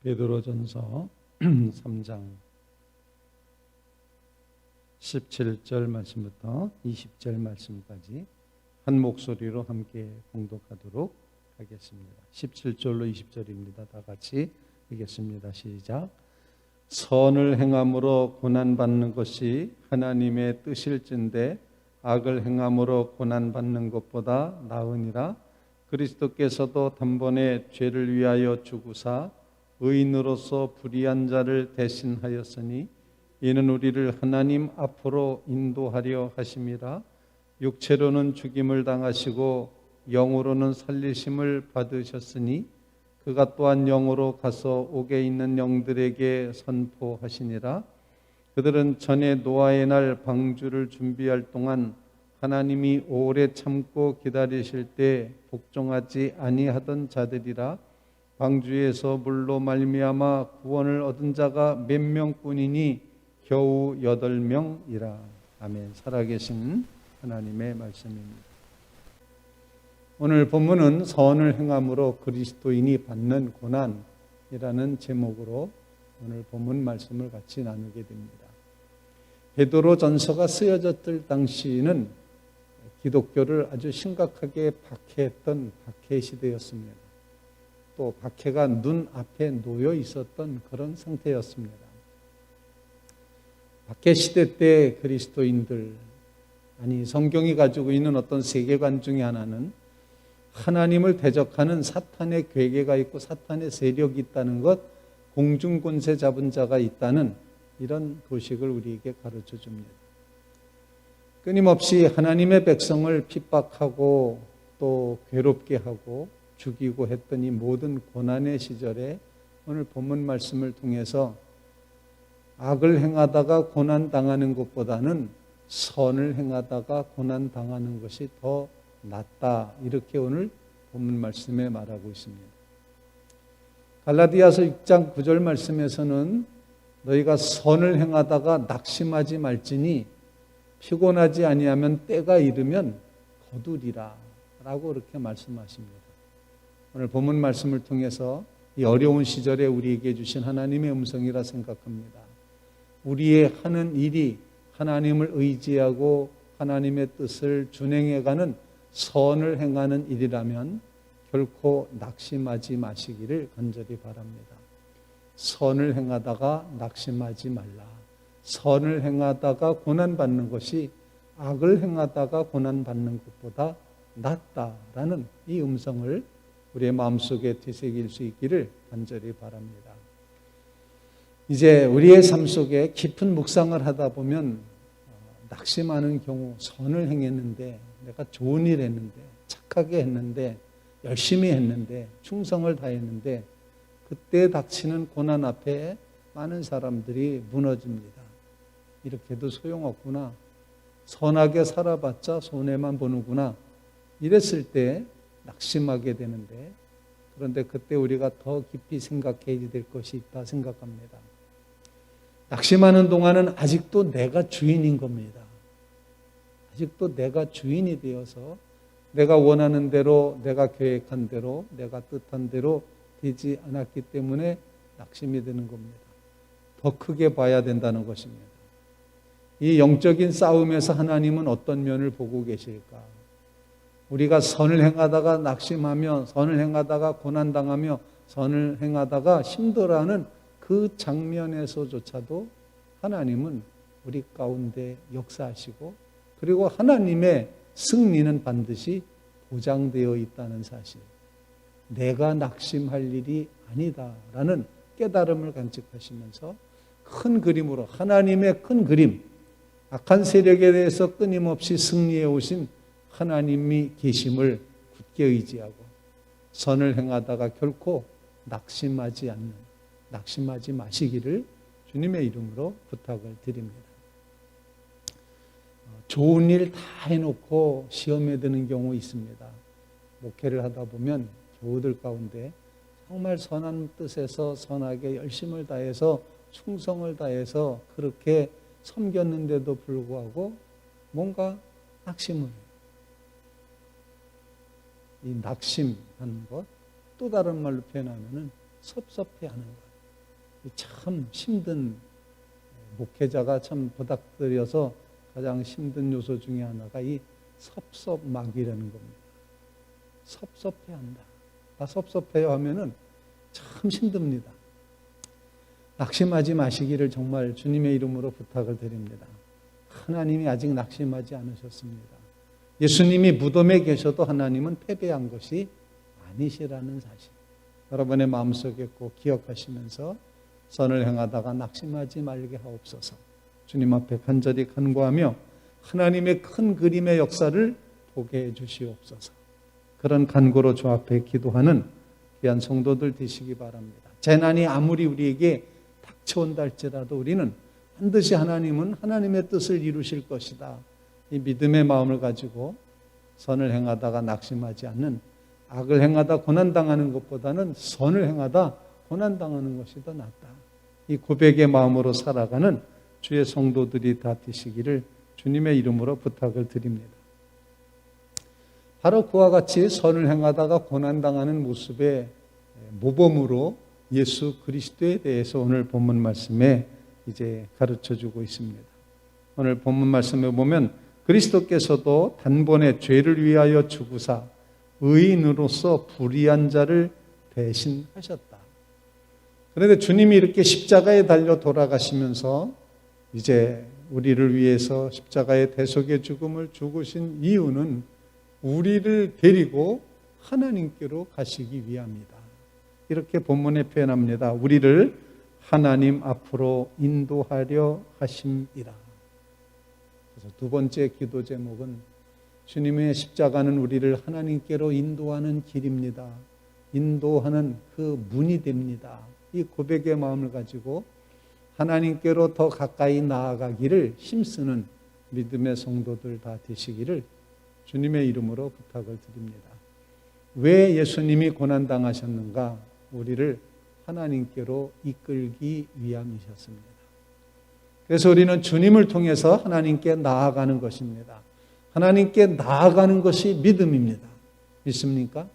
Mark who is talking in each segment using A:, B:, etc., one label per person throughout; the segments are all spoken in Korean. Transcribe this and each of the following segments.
A: 베드로전서 3장 17절 말씀부터 20절 말씀까지 한 목소리로 함께 봉독하도록 하겠습니다. 17절로 20절입니다. 다 같이 읽겠습니다. 시작. 선을 행함으로 고난받는 것이 하나님의 뜻일진데 악을 행함으로 고난받는 것보다 나으니라. 그리스도께서도 단번에 죄를 위하여 죽으사 의인으로서 불의한 자를 대신하였으니 이는 우리를 하나님 앞으로 인도하려 하심이라. 육체로는 죽임을 당하시고 영으로는 살리심을 받으셨으니 그가 또한 영으로 가서 옥에 있는 영들에게 선포하시니라. 그들은 전에 노아의 날 방주를 준비할 동안 하나님이 오래 참고 기다리실 때 복종하지 아니하던 자들이라. 방주에서 물로 말미암아 구원을 얻은 자가 몇 명뿐이니 겨우 8명이라. 아멘. 살아계신 하나님의 말씀입니다. 오늘 본문은 선을 행함으로 그리스도인이 받는 고난이라는 제목으로 오늘 본문 말씀을 같이 나누게 됩니다. 베드로전서가 쓰여졌을 당시는 기독교를 아주 심각하게 박해했던 박해 시대였습니다. 또 박해가 눈앞에 놓여 있었던 그런 상태였습니다. 박해 시대 때 그리스도인들, 아니 성경이 가지고 있는 어떤 세계관 중에 하나는 하나님을 대적하는 사탄의 괴계가 있고 사탄의 세력이 있다는 것, 공중권세 잡은 자가 있다는 이런 도식을 우리에게 가르쳐 줍니다. 끊임없이 하나님의 백성을 핍박하고 또 괴롭게 하고 죽이고 했던 이 모든 고난의 시절에 오늘 본문 말씀을 통해서 악을 행하다가 고난당하는 것보다는 선을 행하다가 고난당하는 것이 더 낫다, 이렇게 오늘 본문 말씀에 말하고 있습니다. 갈라디아서 6장 9절 말씀에서는 너희가 선을 행하다가 낙심하지 말지니 피곤하지 아니하면 때가 이르면 거두리라 라고 그렇게 말씀하십니다. 오늘 본문 말씀을 통해서 이 어려운 시절에 우리에게 주신 하나님의 음성이라 생각합니다. 우리의 하는 일이 하나님을 의지하고 하나님의 뜻을 준행해가는 선을 행하는 일이라면 결코 낙심하지 마시기를 간절히 바랍니다. 선을 행하다가 낙심하지 말라. 선을 행하다가 고난받는 것이 악을 행하다가 고난받는 것보다 낫다라는 이 음성을 우리의 마음속에 되새길 수 있기를 간절히 바랍니다. 이제 우리의 삶 속에 깊은 묵상을 하다 보면 낙심하는 경우, 선을 행했는데, 내가 좋은 일 했는데, 착하게 했는데, 열심히 했는데, 충성을 다했는데 그때 닥치는 고난 앞에 많은 사람들이 무너집니다. 이렇게도 소용없구나, 선하게 살아봤자 손해만 보는구나, 이랬을 때 낙심하게 되는데, 그런데 그때 우리가 더 깊이 생각해야 될 것이 있다 생각합니다. 낙심하는 동안은 아직도 내가 주인인 겁니다. 아직도 내가 주인이 되어서 내가 원하는 대로, 내가 계획한 대로, 내가 뜻한 대로 되지 않았기 때문에 낙심이 되는 겁니다. 더 크게 봐야 된다는 것입니다. 이 영적인 싸움에서 하나님은 어떤 면을 보고 계실까? 우리가 선을 행하다가 낙심하며, 선을 행하다가 고난당하며, 선을 행하다가 힘들어하는 그 장면에서조차도 하나님은 우리 가운데 역사하시고, 그리고 하나님의 승리는 반드시 보장되어 있다는 사실, 내가 낙심할 일이 아니다라는 깨달음을 간직하시면서 큰 그림으로, 하나님의 큰 그림, 악한 세력에 대해서 끊임없이 승리해 오신 하나님이 계심을 굳게 의지하고 선을 행하다가 결코 낙심하지 않는, 낙심하지 마시기를 주님의 이름으로 부탁을 드립니다. 좋은 일 다 해놓고 시험에 드는 경우 있습니다. 목회를 하다 보면 교우들 가운데 정말 선한 뜻에서 선하게 열심을 다해서 충성을 다해서 그렇게 섬겼는데도 불구하고 뭔가 낙심을, 이 낙심하는 것, 또 다른 말로 표현하면 섭섭해하는 것, 참 힘든 목회자가 참 부닥들여서 가장 힘든 요소 중에 하나가 이 섭섭막이라는 겁니다. 섭섭해한다. 나 섭섭해요 하면은 참 힘듭니다. 낙심하지 마시기를 정말 주님의 이름으로 부탁을 드립니다. 하나님이 아직 낙심하지 않으셨습니다. 예수님이 무덤에 계셔도 하나님은 패배한 것이 아니시라는 사실, 여러분의 마음속에 꼭 기억하시면서 선을 행하다가 낙심하지 말게 하옵소서. 주님 앞에 간절히 간구하며 하나님의 큰 그림의 역사를 보게 해 주시옵소서. 그런 간구로 주 앞에 기도하는 귀한 성도들 되시기 바랍니다. 재난이 아무리 우리에게 닥쳐온다 할지라도 우리는 반드시 하나님은 하나님의 뜻을 이루실 것이다. 이 믿음의 마음을 가지고 선을 행하다가 낙심하지 않는, 악을 행하다 고난당하는 것보다는 선을 행하다 고난당하는 것이 더 낫다. 이 고백의 마음으로 살아가는 주의 성도들이 다 되시기를 주님의 이름으로 부탁을 드립니다. 바로 그와 같이 선을 행하다가 고난당하는 모습의 모범으로 예수 그리스도에 대해서 오늘 본문 말씀에 이제 가르쳐주고 있습니다. 오늘 본문 말씀에 보면 그리스도께서도 단번에 죄를 위하여 죽으사 의인으로서 불의한 자를 대신하셨다. 그런데 주님이 이렇게 십자가에 달려 돌아가시면서 이제 우리를 위해서 십자가의 대속의 죽음을 죽으신 이유는 우리를 데리고 하나님께로 가시기 위함이다. 이렇게 본문에 표현합니다. 우리를 하나님 앞으로 인도하려 하심이라. 그래서 두 번째 기도 제목은 주님의 십자가는 우리를 하나님께로 인도하는 길입니다. 인도하는 그 문이 됩니다. 이 고백의 마음을 가지고 하나님께로 더 가까이 나아가기를 힘쓰는 믿음의 성도들 다 되시기를 주님의 이름으로 부탁을 드립니다. 왜 예수님이 고난당하셨는가? 우리를 하나님께로 이끌기 위함이셨습니다. 그래서 우리는 주님을 통해서 하나님께 나아가는 것입니다. 하나님께 나아가는 것이 믿음입니다. 믿습니까?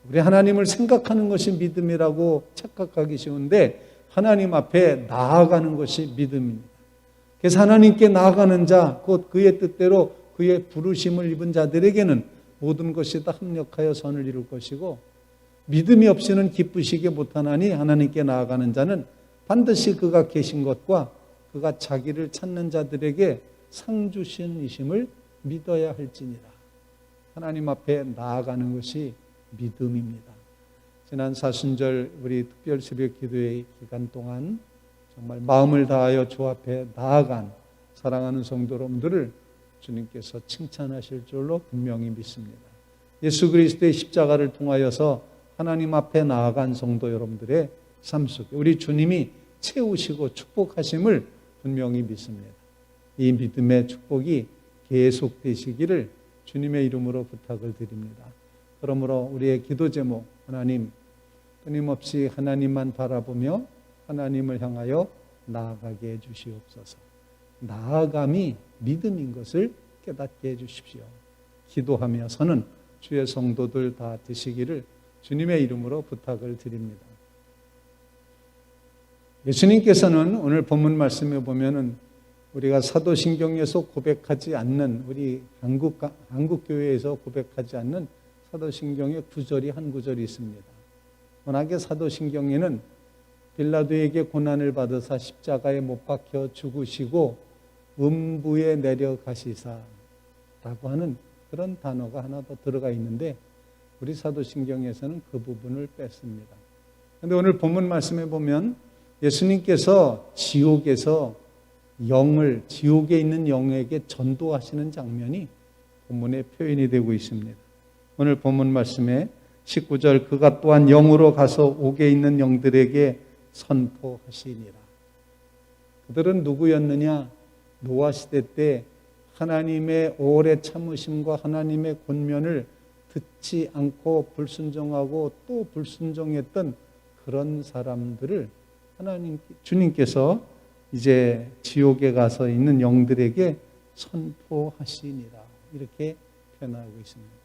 A: 우리 하나님을 생각하는 것이 믿음이라고 착각하기 쉬운데 하나님 앞에 나아가는 것이 믿음입니다. 그래서 하나님께 나아가는 자, 곧 그의 뜻대로 그의 부르심을 입은 자들에게는 모든 것이 다 합력하여 선을 이룰 것이고, 믿음이 없이는 기쁘시게 못하나니 하나님께 나아가는 자는 반드시 그가 계신 것과 그가 자기를 찾는 자들에게 상 주신 이심을 믿어야 할지니라. 하나님 앞에 나아가는 것이 믿음입니다. 지난 사순절 우리 특별 새벽 기도회 기간 동안 정말 마음을 다하여 주 앞에 나아간 사랑하는 성도 여러분들을 주님께서 칭찬하실 줄로 분명히 믿습니다. 예수 그리스도의 십자가를 통하여서 하나님 앞에 나아간 성도 여러분들의 삶 속에 우리 주님이 채우시고 축복하심을 분명히 믿습니다. 이 믿음의 축복이 계속되시기를 주님의 이름으로 부탁을 드립니다. 그러므로 우리의 기도 제목, 하나님, 끊임없이 하나님만 바라보며 하나님을 향하여 나아가게 해주시옵소서. 나아감이 믿음인 것을 깨닫게 해주십시오. 기도하며서는 주의 성도들 다 되시기를 주님의 이름으로 부탁을 드립니다. 예수님께서는 오늘 본문 말씀에 보면은 우리가 사도신경에서 고백하지 않는, 우리 한국교회에서 고백하지 않는 사도신경의 구절이 한 구절이 있습니다. 워낙에 사도신경에는 빌라도에게 고난을 받으사 십자가에 못 박혀 죽으시고 음부에 내려가시사라고 하는 그런 단어가 하나 더 들어가 있는데 우리 사도신경에서는 그 부분을 뺐습니다. 그런데 오늘 본문 말씀에 보면 예수님께서 지옥에서 지옥에 있는 영에게 전도하시는 장면이 본문에 표현이 되고 있습니다. 오늘 본문 말씀에 19절, 그가 또한 영으로 가서 옥에 있는 영들에게 선포하시니라. 그들은 누구였느냐? 노아 시대 때 하나님의 오래 참으심과 하나님의 권면을 듣지 않고 불순종하고 또 불순종했던 그런 사람들을 주님께서 이제 지옥에 가서 있는 영들에게 선포하시니라. 이렇게 표현하고 있습니다.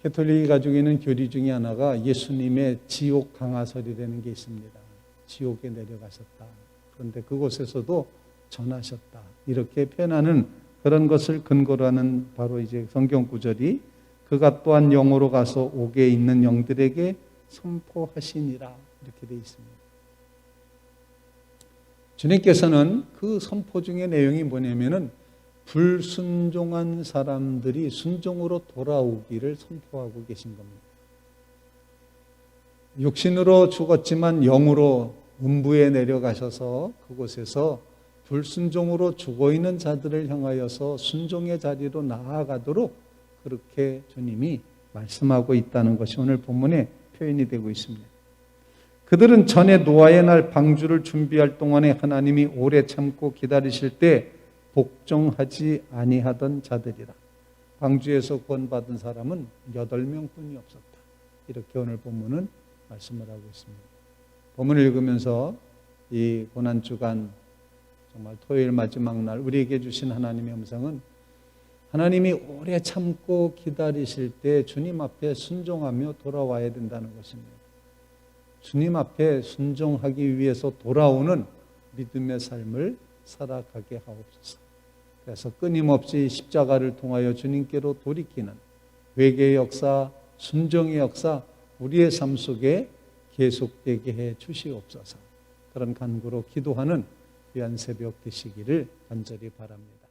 A: 가톨릭이 가지고 있는 교리 중에 하나가 예수님의 지옥 강화설이라는 게 있습니다. 지옥에 내려가셨다. 그런데 그곳에서도 전하셨다. 이렇게 표현하는 그런 것을 근거로 하는 바로 이제 성경 구절이 그가 또한 영으로 가서 옥에 있는 영들에게 선포하시니라 이렇게 되어 있습니다. 주님께서는 그 선포 중의 내용이 뭐냐면은 불순종한 사람들이 순종으로 돌아오기를 선포하고 계신 겁니다. 육신으로 죽었지만 영으로 음부에 내려가셔서 그곳에서 불순종으로 죽어있는 자들을 향하여서 순종의 자리로 나아가도록 그렇게 주님이 말씀하고 있다는 것이 오늘 본문에 표현이 되고 있습니다. 그들은 전에 노아의 날 방주를 준비할 동안에 하나님이 오래 참고 기다리실 때 복종하지 아니하던 자들이라. 방주에서 구원받은 사람은 8명뿐이 없었다. 이렇게 오늘 본문은 말씀을 하고 있습니다. 본문을 읽으면서 이 고난주간 정말 토요일 마지막 날 우리에게 주신 하나님의 음성은 하나님이 오래 참고 기다리실 때 주님 앞에 순종하며 돌아와야 된다는 것입니다. 주님 앞에 순종하기 위해서 돌아오는 믿음의 삶을 살아가게 하옵소서. 그래서 끊임없이 십자가를 통하여 주님께로 돌이키는 회개의 역사, 순종의 역사 우리의 삶 속에 계속되게 해 주시옵소서. 그런 간구로 기도하는 귀한 새벽 되시기를 간절히 바랍니다.